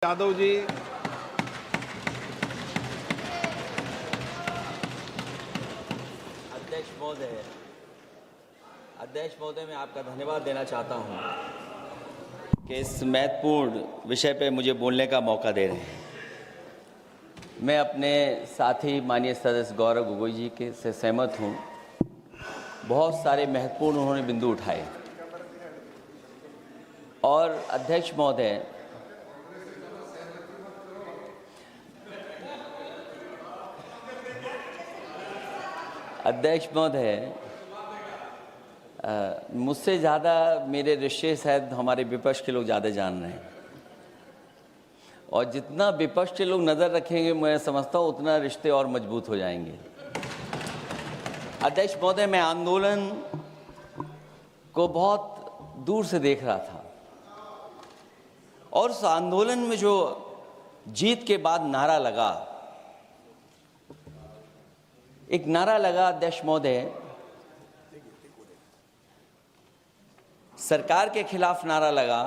यादव जी। अध्यक्ष महोदय मैं आपका धन्यवाद देना चाहता हूं कि इस महत्वपूर्ण विषय पे मुझे बोलने का मौका दे रहे हैं। मैं अपने साथी माननीय सदस्य गौरव गोगोई जी के से सहमत हूं। बहुत सारे महत्वपूर्ण उन्होंने बिंदु उठाए और अध्यक्ष महोदय मुझसे ज़्यादा मेरे रिश्ते शायद हमारे विपक्ष के लोग ज़्यादा जान रहे हैं और जितना विपक्ष के लोग नज़र रखेंगे मैं समझता हूँ उतना रिश्ते और मजबूत हो जाएंगे। अध्यक्ष महोदय मैं आंदोलन को बहुत दूर से देख रहा था और उस आंदोलन में जो जीत के बाद नारा लगा, एक नारा लगा अध्यक्ष महोदय, सरकार के खिलाफ नारा लगा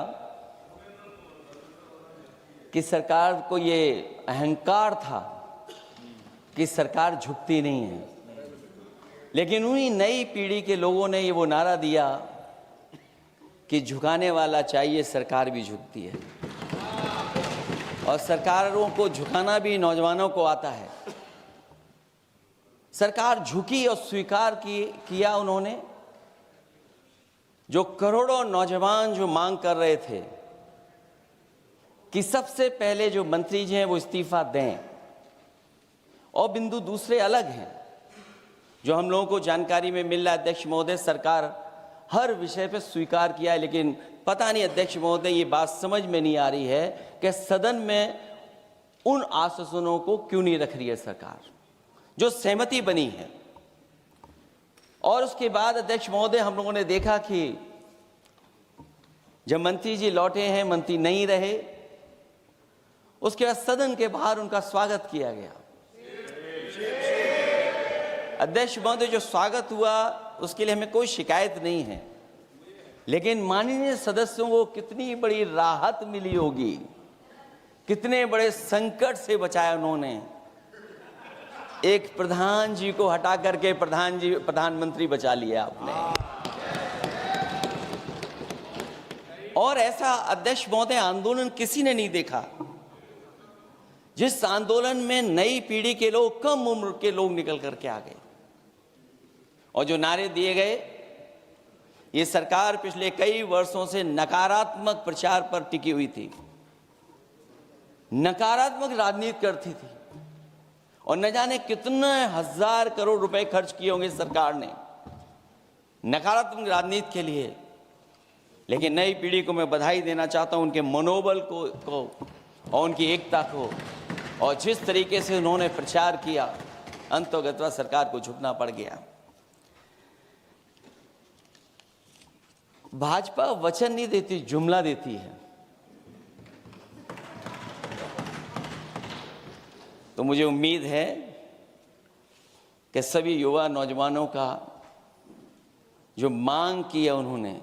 कि सरकार को ये अहंकार था कि सरकार झुकती नहीं है, लेकिन उन्हीं नई पीढ़ी के लोगों ने ये वो नारा दिया कि झुकाने वाला चाहिए, सरकार भी झुकती है और सरकारों को झुकाना भी नौजवानों को आता है। सरकार झुकी और स्वीकार किया उन्होंने। जो करोड़ों नौजवान जो मांग कर रहे थे कि सबसे पहले जो मंत्री जी हैं वो इस्तीफा दें, और बिंदु दूसरे अलग हैं जो हम लोगों को जानकारी में मिल रहा है। अध्यक्ष महोदय सरकार हर विषय पे स्वीकार किया है, लेकिन पता नहीं अध्यक्ष महोदय ये बात समझ में नहीं आ रही है कि सदन में उन आश्वासनों को क्यों नहीं रख रही है सरकार जो सहमति बनी है। और उसके बाद अध्यक्ष महोदय हम लोगों ने देखा कि जब मंत्री जी लौटे हैं, मंत्री नहीं रहे, उसके बाद सदन के बाहर उनका स्वागत किया गया। अध्यक्ष महोदय जो स्वागत हुआ उसके लिए हमें कोई शिकायत नहीं है, लेकिन माननीय सदस्यों को कितनी बड़ी राहत मिली होगी, कितने बड़े संकट से बचाया उन्होंने। एक प्रधान जी को हटा करके प्रधानमंत्री बचा लिया आपने। और ऐसा अध्यक्ष महोदय आंदोलन किसी ने नहीं देखा जिस आंदोलन में नई पीढ़ी के लोग, कम उम्र के लोग निकल करके आ गए और जो नारे दिए गए। ये सरकार पिछले कई वर्षों से नकारात्मक प्रचार पर टिकी हुई थी, नकारात्मक राजनीति करती थी और न जाने कितने हजार करोड़ रुपए खर्च किए होंगे सरकार ने नकारात्मक राजनीति के लिए। लेकिन नई पीढ़ी को मैं बधाई देना चाहता हूं, उनके मनोबल को और उनकी एकता को, और जिस तरीके से उन्होंने प्रचार किया, अंततः सरकार को झुकना पड़ गया। भाजपा वचन नहीं देती, जुमला देती है। तो मुझे उम्मीद है कि सभी युवा नौजवानों का जो मांग की है उन्होंने,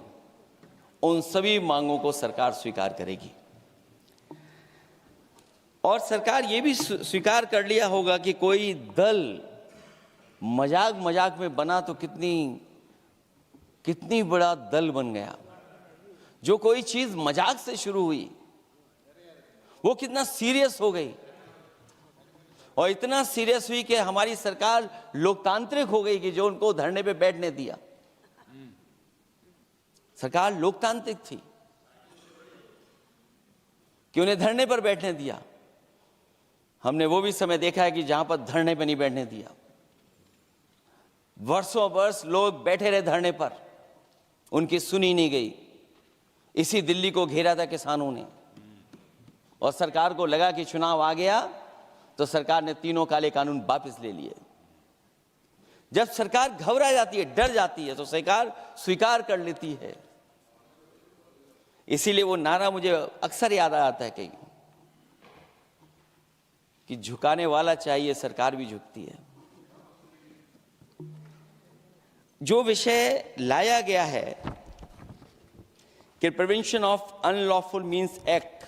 उन सभी मांगों को सरकार स्वीकार करेगी। और सरकार ये भी स्वीकार कर लिया होगा कि कोई दल मजाक में बना तो कितनी बड़ा दल बन गया। जो कोई चीज मजाक से शुरू हुई वो कितना सीरियस हो गई, और इतना सीरियस हुई कि हमारी सरकार लोकतांत्रिक हो गई कि जो उनको धरने पे बैठने दिया। सरकार लोकतांत्रिक थी कि उन्हें धरने पर बैठने दिया। हमने वो भी समय देखा है कि जहां पर धरने पर नहीं बैठने दिया, वर्षों वर्ष लोग बैठे रहे धरने पर, उनकी सुनी नहीं गई। इसी दिल्ली को घेरा था किसानों ने, और सरकार को लगा कि चुनाव आ गया तो सरकार ने तीनों काले कानून वापस ले लिए। जब सरकार घबरा जाती है, डर जाती है, तो सरकार स्वीकार कर लेती है। इसीलिए वो नारा मुझे अक्सर याद आता है कि झुकाने वाला चाहिए, सरकार भी झुकती है। जो विषय लाया गया है कि prevention of unlawful means act,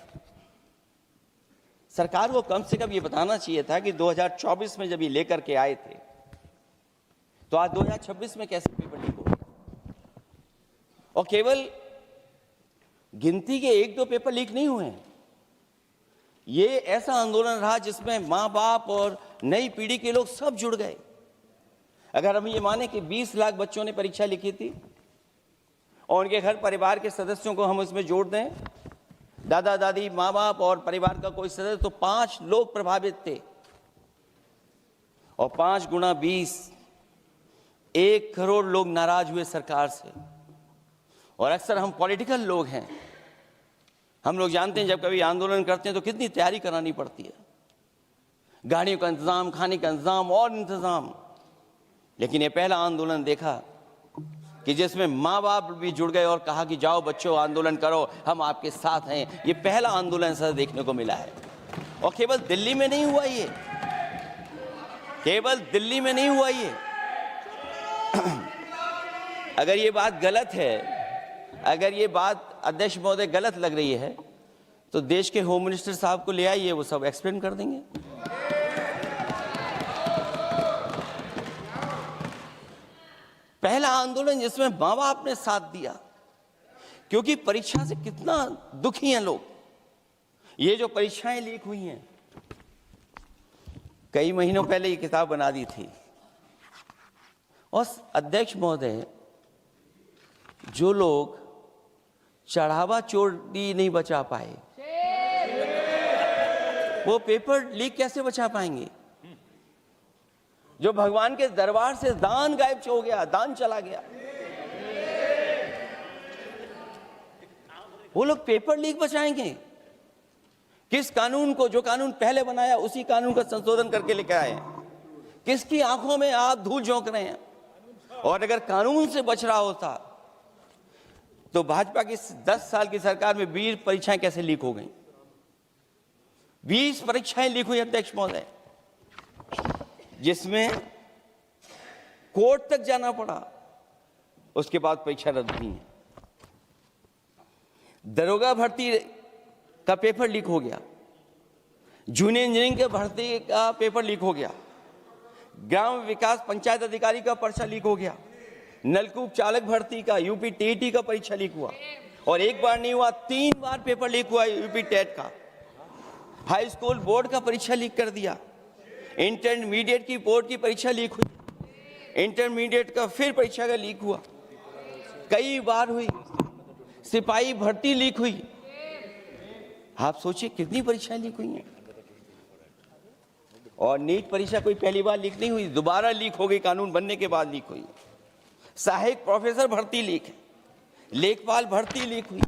सरकार को कम से कम ये बताना चाहिए था कि 2024 में जब ये लेकर के आए थे तो आज 2026 में कैसे पेपर लीक हो गया। और केवल गिनती के 1-2 पेपर लीक नहीं हुए हैं, ये ऐसा आंदोलन रहा जिसमें माँ बाप और नई पीढ़ी के लोग सब जुड़ गए। अगर हम ये माने कि 20 लाख बच्चों ने परीक्षा लिखी थी और उनके घर परिवार के सदस्यों को हम इसमें जोड़ दें, दादा दादी, माँ बाप और परिवार का कोई सदस्य, तो 5 लोग प्रभावित थे। और 5 गुणा 20, 1 करोड़ लोग नाराज हुए सरकार से। और अक्सर हम पॉलिटिकल लोग हैं, हम लोग जानते हैं जब कभी आंदोलन करते हैं तो कितनी तैयारी करानी पड़ती है, गाड़ियों का इंतजाम, खाने का इंतजाम और इंतजाम। लेकिन ये पहला आंदोलन देखा कि जिसमें माँ बाप भी जुड़ गए और कहा कि जाओ बच्चों आंदोलन करो, हम आपके साथ हैं। ये पहला आंदोलन ऐसा देखने को मिला है। और केवल दिल्ली में नहीं हुआ ये, केवल दिल्ली में नहीं हुआ ये। अगर ये बात गलत है, अगर ये बात अध्यक्ष महोदय गलत लग रही है तो देश के होम मिनिस्टर साहब को ले आइए, वो सब एक्सप्लेन कर देंगे। पहला आंदोलन जिसमें माँ बाप ने साथ दिया, क्योंकि परीक्षा से कितना दुखी हैं लोग। ये जो परीक्षाएं लीक हुई हैं, कई महीनों पहले ये किताब बना दी थी। और अध्यक्ष महोदय, जो लोग चढ़ावा चोरी नहीं बचा पाए, वो पेपर लीक कैसे बचा पाएंगे? जो भगवान के दरबार से दान गायब हो गया, दान चला गया, वो लोग पेपर लीक बचाएंगे? किस कानून को, जो कानून पहले बनाया उसी कानून का संशोधन करके लेकर आए? किसकी आंखों में आप धूल झोंक रहे हैं? और अगर कानून से बच रहा होता तो भाजपा की 10 साल की सरकार में 20 परीक्षाएं कैसे लीक हो गई? 20 परीक्षाएं लीक हुई अध्यक्ष महोदय, जिसमें कोर्ट तक जाना पड़ा, उसके बाद परीक्षा रद्द हुई है। दरोगा भर्ती का पेपर लीक हो गया, जूनियर इंजीनियरिंग के भर्ती का पेपर लीक हो गया, ग्राम विकास पंचायत अधिकारी का पर्चा लीक हो गया, नलकूप चालक भर्ती का, यूपी टीईटी का परीक्षा लीक हुआ। और एक बार नहीं हुआ, 3 बार पेपर लीक हुआ यूपी टेट का। हाई स्कूल बोर्ड का परीक्षा लीक कर दिया, इंटरमीडिएट की बोर्ड की परीक्षा लीक हुई, इंटरमीडिएट का फिर परीक्षा का लीक हुआ, कई बार हुई। सिपाही भर्ती लीक हुई। आप सोचिए कितनी परीक्षाएं लीक हुई हैं। और नीट परीक्षा कोई पहली बार लीक नहीं हुई, दोबारा लीक हो गई, कानून बनने के बाद लीक हुई। सहायक प्रोफेसर भर्ती लीक है, लेखपाल भर्ती लीक हुई।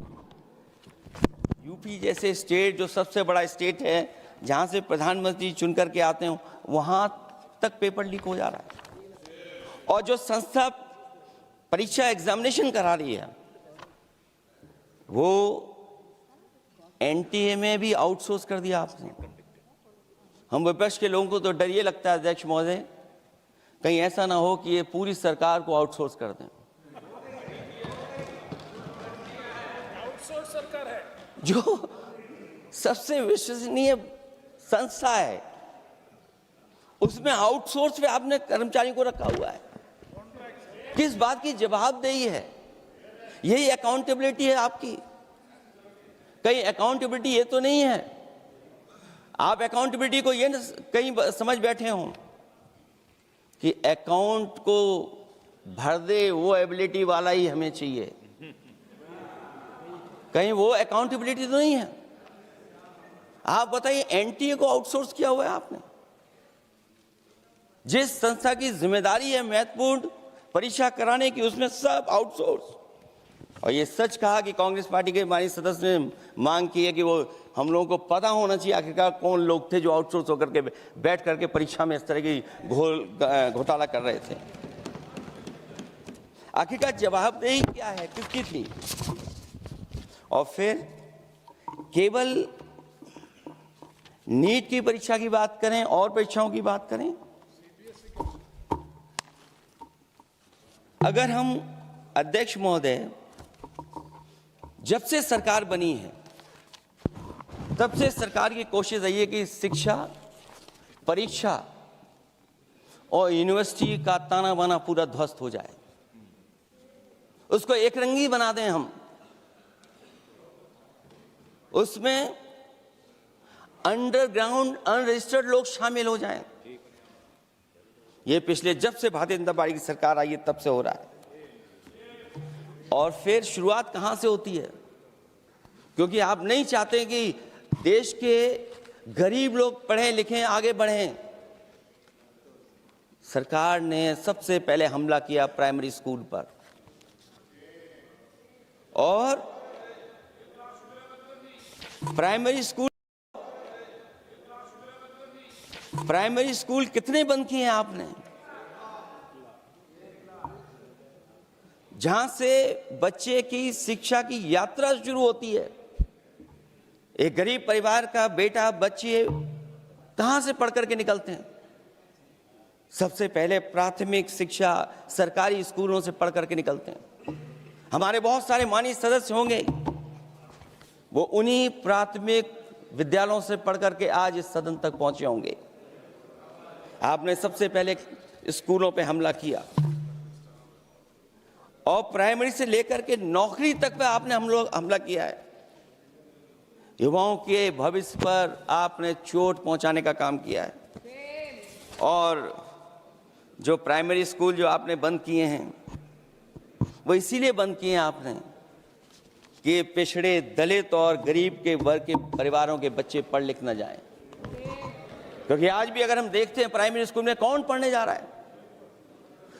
यूपी जैसे स्टेट, जो सबसे बड़ा स्टेट है, जहां से प्रधानमंत्री चुन करके आते हो, वहां तक पेपर लीक हो जा रहा है। और जो संस्था परीक्षा एग्जामिनेशन करा रही है, वो एनटीए में भी आउटसोर्स कर दिया आपने। हम विपक्ष के लोगों को तो डर ये लगता है अध्यक्ष महोदय, कहीं ऐसा ना हो कि ये पूरी सरकार को आउटसोर्स कर दें। आउटसोर्स सरकार है, जो सबसे विश्वसनीय संस्था है, उसमें आउटसोर्स पे आपने कर्मचारियों को रखा हुआ है। किस बात की जवाबदेही है? यही अकाउंटेबिलिटी है आपकी? कहीं अकाउंटेबिलिटी ये तो नहीं है, आप अकाउंटेबिलिटी को ये कहीं समझ बैठे हों कि अकाउंट को भर दे वो एबिलिटी वाला ही हमें चाहिए। कहीं वो अकाउंटेबिलिटी तो नहीं है। आप बताइए, एनटीए को आउटसोर्स किया हुआ है आपने। जिस संस्था की जिम्मेदारी है महत्वपूर्ण परीक्षा कराने की, उसमें सब आउटसोर्स। और ये सच कहा कि कांग्रेस पार्टी के हमारे सदस्य ने मांग की है कि वो हम लोगों को पता होना चाहिए आखिरकार कौन लोग थे जो आउटसोर्स होकर के बैठ करके परीक्षा में इस तरह की घोटाला कर रहे थे। आखिरकार जवाबदेही क्या है, किसकी थी? और फिर केवल नीट की परीक्षा की बात करें और परीक्षाओं की बात करें, अगर हम अध्यक्ष महोदय, जब से सरकार बनी है तब से सरकार की कोशिश रही है कि शिक्षा, परीक्षा और यूनिवर्सिटी का ताना बाना पूरा ध्वस्त हो जाए, उसको एक रंगी बना दें हम, उसमें अंडरग्राउंड अनरजिस्टर्ड लोग शामिल हो जाएं। ये पिछले जब से भारतीय जनता पार्टी की सरकार आई है तब से हो रहा है। और फिर शुरुआत कहां से होती है? क्योंकि आप नहीं चाहते कि देश के गरीब लोग पढ़ें लिखें आगे बढ़ें। सरकार ने सबसे पहले हमला किया प्राइमरी स्कूल पर, और प्राइमरी स्कूल कितने बंद किए हैं आपने? जहां से बच्चे की शिक्षा की यात्रा शुरू होती है। एक गरीब परिवार का बेटा बच्चे कहां से पढ़ करके निकलते हैं? सबसे पहले प्राथमिक शिक्षा सरकारी स्कूलों से पढ़ करके निकलते हैं। हमारे बहुत सारे माननीय सदस्य होंगे, वो उन्हीं प्राथमिक विद्यालयों से पढ़ करके आज इस सदन तक पहुंचे होंगे। आपने सबसे पहले स्कूलों पे हमला किया, और प्राइमरी से लेकर के नौकरी तक पे आपने हमला किया है। युवाओं के भविष्य पर आपने चोट पहुंचाने का काम किया है। और जो प्राइमरी स्कूल जो आपने बंद किए हैं, वो इसीलिए बंद किए हैं आपने कि पिछड़े, दलित और गरीब के वर्ग के परिवारों के बच्चे पढ़ लिख न जाएं। क्योंकि आज भी अगर हम देखते हैं प्राइमरी स्कूल में कौन पढ़ने जा रहा है?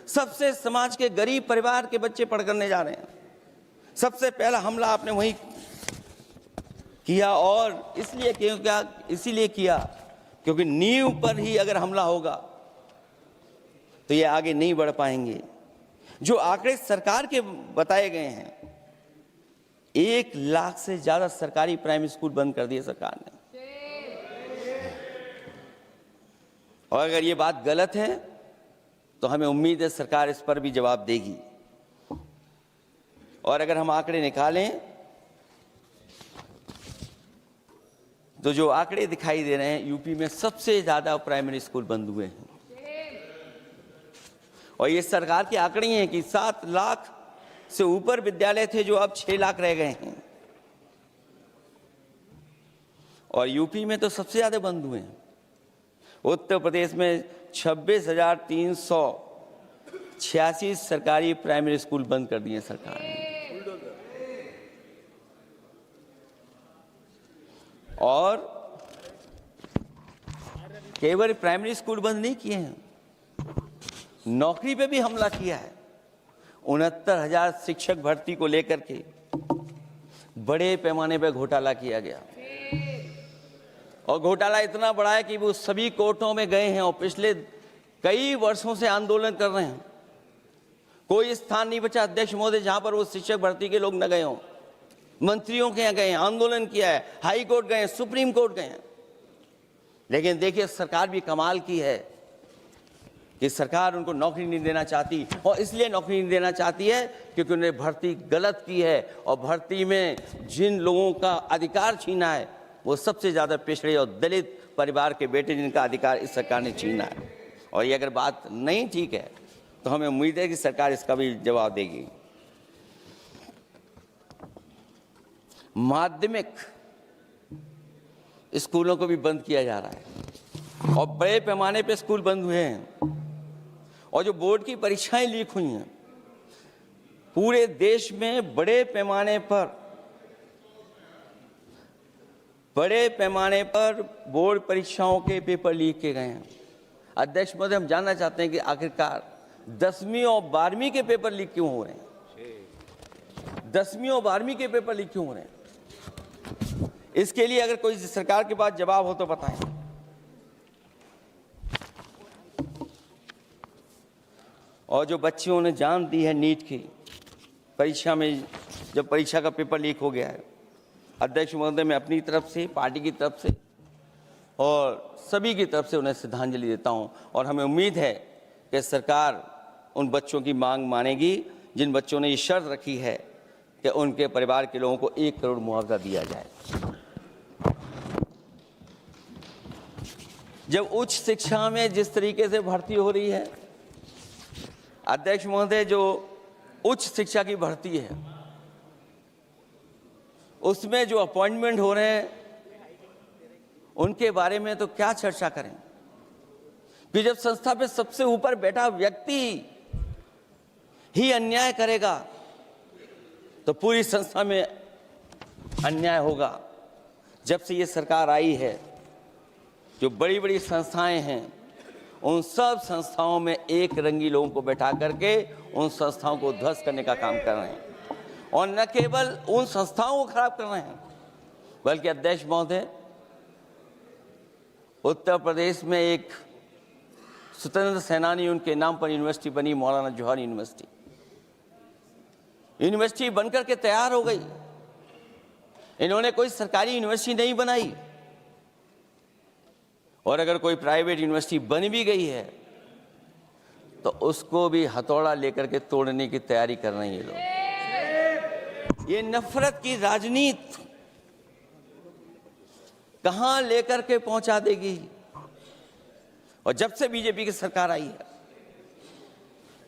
सबसे समाज के गरीब परिवार के बच्चे पढ़ करने जा रहे हैं। सबसे पहला हमला आपने वही किया, और इसीलिए किया क्योंकि नींव पर ही अगर हमला होगा तो ये आगे नहीं बढ़ पाएंगे। जो आंकड़े सरकार के बताए गए हैं, 1 लाख से ज्यादा सरकारी प्राइमरी स्कूल बंद कर दिए सरकार ने। और अगर ये बात गलत है तो हमें उम्मीद है सरकार इस पर भी जवाब देगी। और अगर हम आंकड़े निकालें तो जो आंकड़े दिखाई दे रहे हैं, यूपी में सबसे ज्यादा प्राइमरी स्कूल बंद हुए हैं। और ये सरकार के आंकड़े हैं कि 7 लाख से ऊपर विद्यालय थे जो अब 6 लाख रह गए हैं। और यूपी में तो सबसे ज्यादा बंद हुए हैं। उत्तर प्रदेश में 26,386 सरकारी प्राइमरी स्कूल बंद कर दिए सरकार ने। और केवल प्राइमरी स्कूल बंद नहीं किए हैं, नौकरी पे भी हमला किया है। 69,000 शिक्षक भर्ती को लेकर के बड़े पैमाने पर घोटाला किया गया। और घोटाला इतना बड़ा है कि वो सभी कोर्टों में गए हैं और पिछले कई वर्षों से आंदोलन कर रहे हैं। कोई स्थान नहीं बचा अध्यक्ष महोदय जहां पर वो शिक्षक भर्ती के लोग न गए हों। मंत्रियों के यहाँ गए हैं, आंदोलन किया है, हाई कोर्ट गए हैं, सुप्रीम कोर्ट गए हैं। लेकिन देखिए सरकार भी कमाल की है कि सरकार उनको नौकरी नहीं देना चाहती। और इसलिए नौकरी नहीं देना चाहती है क्योंकि उन्होंने भर्ती गलत की है। और भर्ती में जिन लोगों का अधिकार छीना है वो सबसे ज़्यादा पिछड़े और दलित परिवार के बेटे, जिनका अधिकार इस सरकार ने छीना है। और ये अगर बात नहीं ठीक है तो हमें उम्मीद है कि सरकार इसका भी जवाब देगी। माध्यमिक स्कूलों को भी बंद किया जा रहा है और बड़े पैमाने पे स्कूल बंद हुए हैं। और जो बोर्ड की परीक्षाएं लीक हुई हैं, पूरे देश में बड़े पैमाने पर बोर्ड परीक्षाओं के पेपर लीक किए गए हैं। अध्यक्ष महोदय, हम जानना चाहते हैं कि आखिरकार 10वीं और 12वीं के पेपर लीक क्यों हो रहे हैं? 10वीं और 12वीं के पेपर लीक क्यों हो रहे हैं? इसके लिए अगर कोई सरकार के पास जवाब हो तो बताएं। और जो बच्चियों ने जान दी है नीट की परीक्षा में, जब परीक्षा का पेपर लीक हो गया है, अध्यक्ष महोदय, मैं अपनी तरफ से, पार्टी की तरफ से और सभी की तरफ से उन्हें श्रद्धांजलि देता हूं। और हमें उम्मीद है कि सरकार उन बच्चों की मांग मानेगी जिन बच्चों ने ये शर्त रखी है कि उनके परिवार के लोगों को 1 करोड़ मुआवजा दिया जाए। जब उच्च शिक्षा में जिस तरीके से भर्ती हो रही है, अध्यक्ष महोदय, जो उच्च शिक्षा की भर्ती है उसमें जो अपॉइंटमेंट हो रहे हैं उनके बारे में तो क्या चर्चा करें कि जब संस्था पे सबसे ऊपर बैठा व्यक्ति ही अन्याय करेगा तो पूरी संस्था में अन्याय होगा। जब से ये सरकार आई है, जो बड़ी बड़ी संस्थाएं हैं उन सब संस्थाओं में एक रंगी लोगों को बैठा करके उन संस्थाओं को ध्वस्त करने का काम कर रहे हैं, और न केवल उन संस्थाओं को खराब कर रहे हैं बल्कि अध्यक्ष महोदय, उत्तर प्रदेश में एक स्वतंत्र सेनानी, उनके नाम पर यूनिवर्सिटी बनी, मौलाना जौहर यूनिवर्सिटी बनकर के तैयार हो गई। इन्होंने कोई सरकारी यूनिवर्सिटी नहीं बनाई, और अगर कोई प्राइवेट यूनिवर्सिटी बन भी गई है तो उसको भी हथौड़ा लेकर के तोड़ने की तैयारी कर रहे हैं ये लोग। ये नफरत की राजनीति कहां लेकर के पहुंचा देगी। और जब से बीजेपी की सरकार आई है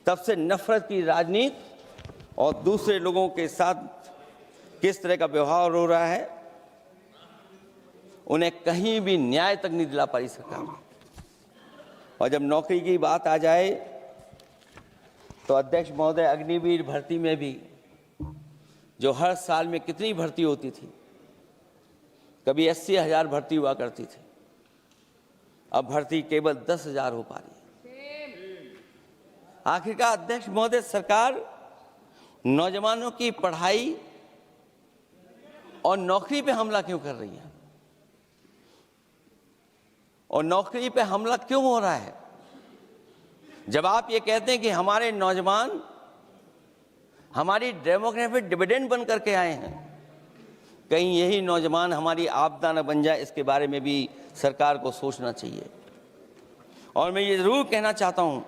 तब से नफरत की राजनीति और दूसरे लोगों के साथ किस तरह का व्यवहार हो रहा है, उन्हें कहीं भी न्याय तक नहीं दिला पाई सरकार। और जब नौकरी की बात आ जाए तो अध्यक्ष महोदय, अग्निवीर भर्ती में भी जो हर साल में कितनी भर्ती होती थी, कभी 80,000 भर्ती हुआ करती थी, अब भर्ती केवल 10,000 हो पा रही है। आखिरकार अध्यक्ष महोदय, सरकार नौजवानों की पढ़ाई और नौकरी पे हमला क्यों कर रही है, और नौकरी पे हमला क्यों हो रहा है? जब आप ये कहते हैं कि हमारे नौजवान हमारी डेमोग्राफिक डिविडेंड बन करके आए हैं, कहीं यही नौजवान हमारी आपदा न बन जाए, इसके बारे में भी सरकार को सोचना चाहिए। और मैं ये जरूर कहना चाहता हूं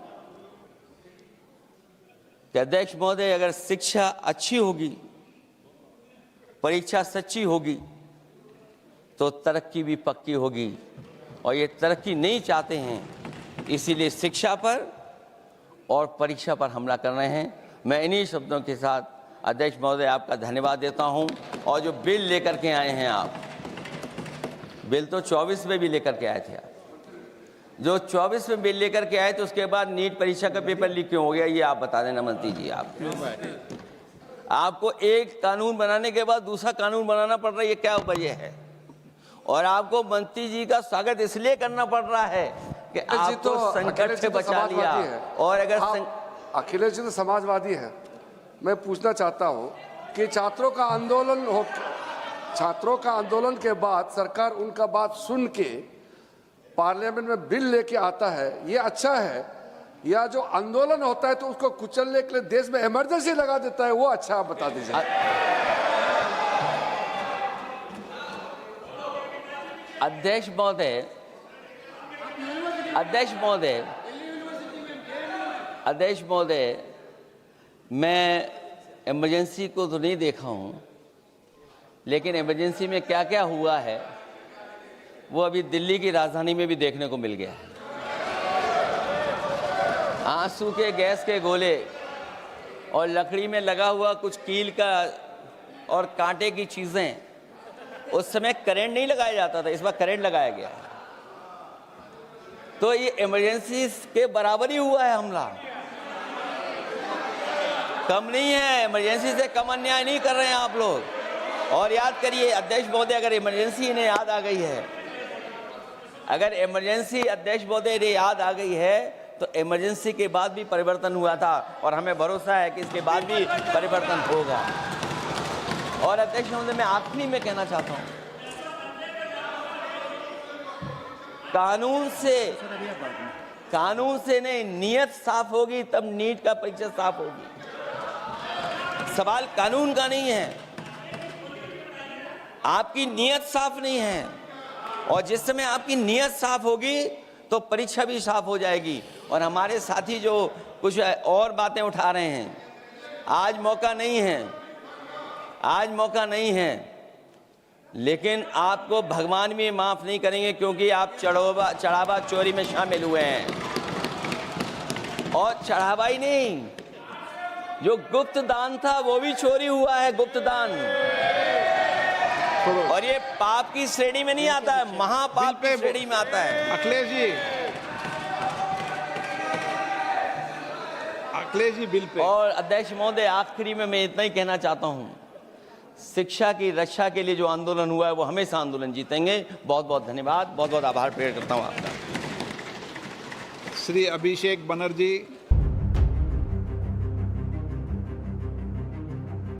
कि अध्यक्ष महोदय, अगर शिक्षा अच्छी होगी, परीक्षा सच्ची होगी, तो तरक्की भी पक्की होगी। और ये तरक्की नहीं चाहते हैं, इसीलिए शिक्षा पर और परीक्षा पर हमला कर रहे हैं। मैं इन्हीं शब्दों के साथ अध्यक्ष महोदय आपका धन्यवाद देता हूं। और जो बिल लेकर के आए हैं आप, बिल तो 24 में भी लेकर के आए थे आप, जो 24 में बिल लेकर के आए थे उसके बाद नीट परीक्षा का पेपर लीक क्यों हो गया, ये आप बता देना मंत्री जी। आपको एक कानून बनाने के बाद दूसरा कानून बनाना पड़ रहा है, ये क्या वजह है? और आपको मंत्री जी का स्वागत इसलिए करना पड़ रहा है कि आपको संकट से बचा लिया। और अगर अखिलेश जी तो समाजवादी है। मैं पूछना चाहता हूं कि छात्रों का आंदोलन के बाद सरकार उनका बात सुन के पार्लियामेंट में बिल लेके आता है, ये अच्छा है, या जो आंदोलन होता है तो उसको कुचलने के लिए देश में इमरजेंसी लगा देता है, वो अच्छा? आप बता दीजिए। अध्यक्ष महोदय, मैं इमरजेंसी को तो नहीं देखा हूं, लेकिन इमरजेंसी में क्या क्या हुआ है वो अभी दिल्ली की राजधानी में भी देखने को मिल गया है। आंसू के गैस के गोले और लकड़ी में लगा हुआ कुछ कील का और कांटे की चीजें, उस समय करंट नहीं लगाया जाता था, इस बार करंट लगाया गया। तो ये इमरजेंसी के बराबर ही हुआ है हमला, कम नहीं है। इमरजेंसी से कम अन्याय नहीं कर रहे हैं आप लोग। और याद करिए अध्यक्ष महोदय, अगर इमरजेंसी इन्हें याद आ गई है, अगर इमरजेंसी अध्यक्ष महोदय इन्हें याद आ गई है तो इमरजेंसी के बाद भी परिवर्तन हुआ था, और हमें भरोसा है कि इसके बाद भी परिवर्तन होगा। और अध्यक्ष महोदय, मैं आखिरी में कहना चाहता हूं, कानून से नहीं, नियत साफ होगी तब नीट का परीक्षा साफ होगी। सवाल कानून का नहीं है, आपकी नियत साफ नहीं है। और जिस समय आपकी नियत साफ होगी तो परीक्षा भी साफ हो जाएगी। और हमारे साथी जो कुछ और बातें उठा रहे हैं, आज मौका नहीं है लेकिन आपको भगवान भी माफ नहीं करेंगे, क्योंकि आप चढ़ावा चोरी में शामिल हुए हैं। और चढ़ावा ही नहीं, जो गुप्त दान था वो भी चोरी हुआ है, गुप्त दान। और ये पाप की श्रेणी में नहीं आता है, महापाप की श्रेणी में आता है। Akhilesh ji bill pay. और अध्यक्ष महोदय, आखिरी में मैं इतना ही कहना चाहता हूं, शिक्षा की रक्षा के लिए जो आंदोलन हुआ है वो हमेशा आंदोलन जीतेंगे। बहुत बहुत धन्यवाद, बहुत बहुत आभार प्रकट करता हूं आपका। श्री अभिषेक बनर्जी।